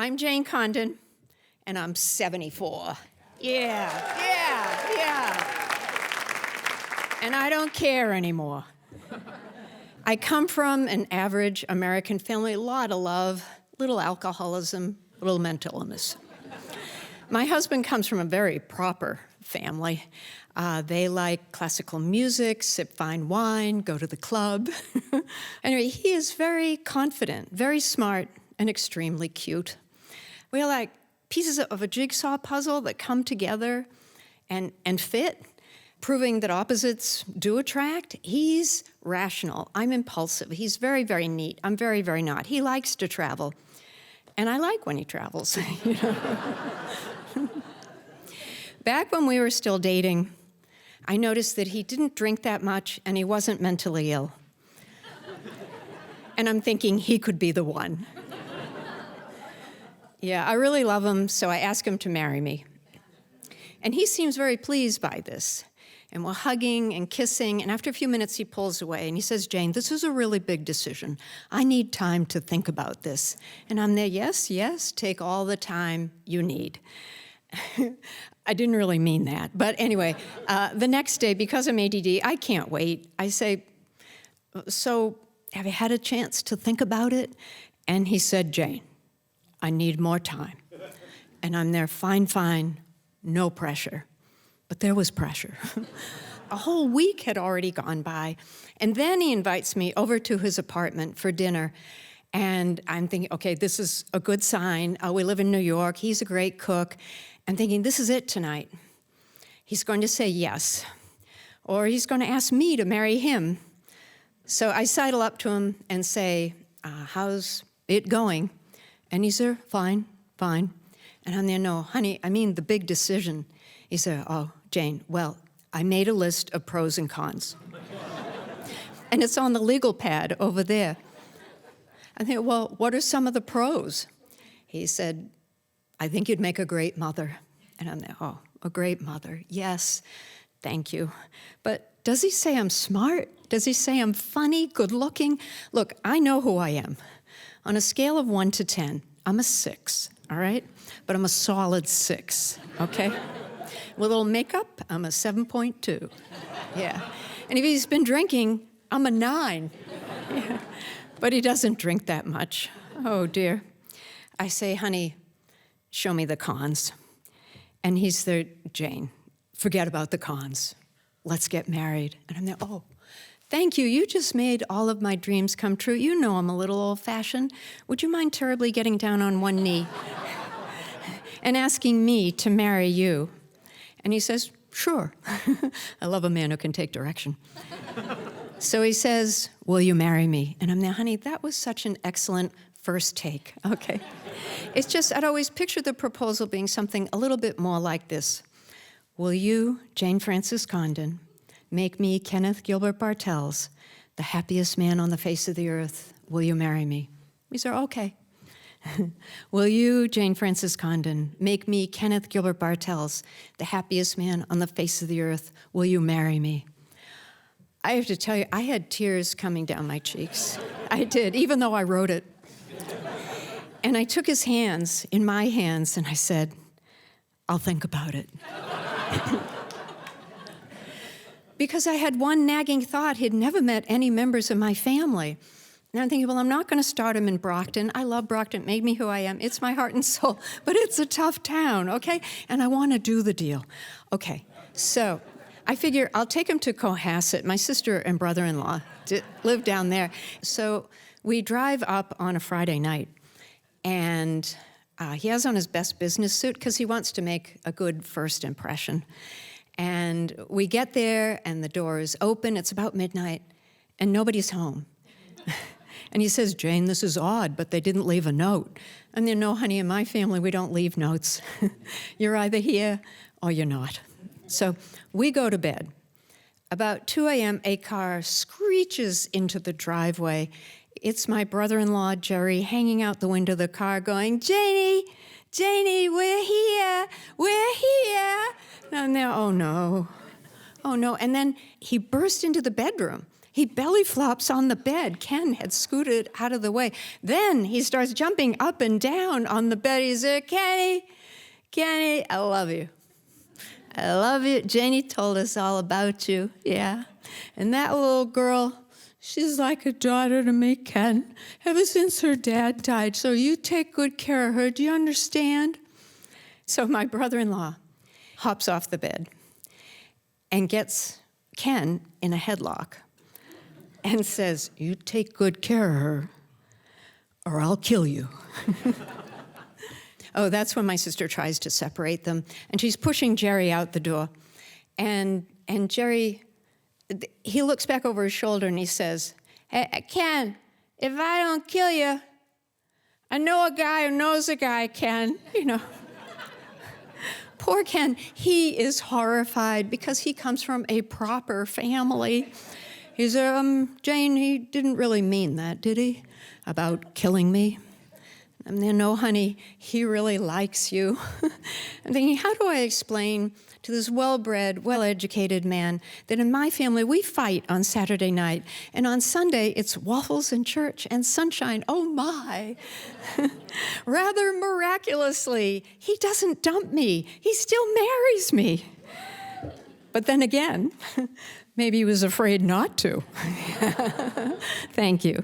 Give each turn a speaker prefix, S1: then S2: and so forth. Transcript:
S1: I'm Jane Condon, and I'm 74. Yeah. And I don't care anymore. I come from an average American family, a lot of love, little alcoholism, little mental illness. My husband comes from a very proper family. They like classical music, sip fine wine, go to the club. Anyway, he is very confident, very smart, and extremely cute. We are like pieces of a jigsaw puzzle that come together and fit, proving that opposites do attract. He's rational. I'm impulsive. He's very, very neat. I'm very, very not. He likes to travel. And I like when he travels. Back when we were still dating, I noticed that he didn't drink that much and he wasn't mentally ill. And I'm thinking he could be the one. Yeah, I really love him, so I ask him to marry me. And he seems very pleased by this. And we're hugging and kissing, and after a few minutes he pulls away and he says, Jane, this is a really big decision. I need time to think about this. And I'm there, yes, take all the time you need. I didn't really mean that. But anyway, the next day, because I'm ADD, I can't wait. I say, so have you had a chance to think about it? And he said, Jane, I need more time. And I'm there, fine, no pressure. But there was pressure. A whole week had already gone by. And then he invites me over to his apartment for dinner. And I'm thinking, okay, this is a good sign. We live in New York. He's a great cook. I'm thinking, this is it tonight. He's going to say yes. Or he's going to ask me to marry him. So I sidle up to him and say, how's it going? And he's there, fine. And I'm there, no, honey, I mean the big decision. He said, oh, Jane, well, I made a list of pros and cons. And it's on the legal pad over there. I think, well, what are some of the pros? He said, I think you'd make a great mother. And I'm there, oh, a great mother. Yes, thank you. But does he say I'm smart? Does he say I'm funny, good looking? Look, I know who I am. On a scale of 1 to 10, I'm a 6, all right? But I'm a solid 6, okay? With a little makeup, I'm a 7.2. Yeah. And if he's been drinking, I'm a 9. Yeah. But he doesn't drink that much. Oh, dear. I say, honey, show me the cons. And he's there, Jane, forget about the cons. Let's get married. And I'm there, oh, thank you. You just made all of my dreams come true. You know I'm a little old-fashioned. Would you mind terribly getting down on one knee and asking me to marry you? And he says, sure. I love a man who can take direction. So he says, will you marry me? And I'm there, honey, that was such an excellent first take. Okay. It's just, I'd always picture the proposal being something a little bit more like this. Will you, Jane Frances Condon, make me Kenneth Gilbert Bartels, the happiest man on the face of the earth? Will you marry me? We said, okay. Will you, Jane Frances Condon, make me Kenneth Gilbert Bartels, the happiest man on the face of the earth? Will you marry me? I have to tell you, I had tears coming down my cheeks. I did, even though I wrote it. And I took his hands in my hands and I said, I'll think about it. Because I had one nagging thought. He'd never met any members of my family. And I'm thinking, well, I'm not going to start him in Brockton. I love Brockton. It made me who I am. It's my heart and soul. But it's a tough town, okay? And I want to do the deal. Okay, so I figure I'll take him to Cohasset. My sister and brother-in-law live down there. So we drive up on a Friday night. And he has on his best business suit because he wants to make a good first impression. And we get there, and the door is open. It's about midnight, and nobody's home. And he says, Jane, this is odd, but they didn't leave a note. And then, no, honey, in my family, we don't leave notes. You're either here or you're not. So we go to bed. About 2 a.m., a car screeches into the driveway. It's my brother-in-law, Jerry, hanging out the window of the car going, Janie, we're here. And I'm there, oh no. And then he burst into the bedroom. he belly flops on the bed. Ken had scooted out of the way. Then he starts jumping up and down on the bed. He said, Kenny, I love you. I love you. Janie told us all about you, yeah. And that little girl, she's like a daughter to me, Ken, ever since her dad died. So you take good care of her. Do you understand? So my brother-in-law hops off the bed and gets Ken in a headlock and says, you take good care of her or I'll kill you. Oh, that's when my sister tries to separate them, and she's pushing Jerry out the door. And Jerry, he looks back over his shoulder and he says, hey, Ken, if I don't kill you, I know a guy who knows a guy, Ken, you know. Poor Ken, he is horrified because he comes from a proper family. He said, Jane, he didn't really mean that, did he? About killing me? And then, no, honey, he really likes you. I'm thinking, how do I explain to this well-bred, well-educated man that in my family we fight on Saturday night, and on Sunday it's waffles and church and sunshine, oh my. Rather miraculously, he doesn't dump me, he still marries me. But then again, maybe he was afraid not to. Thank you.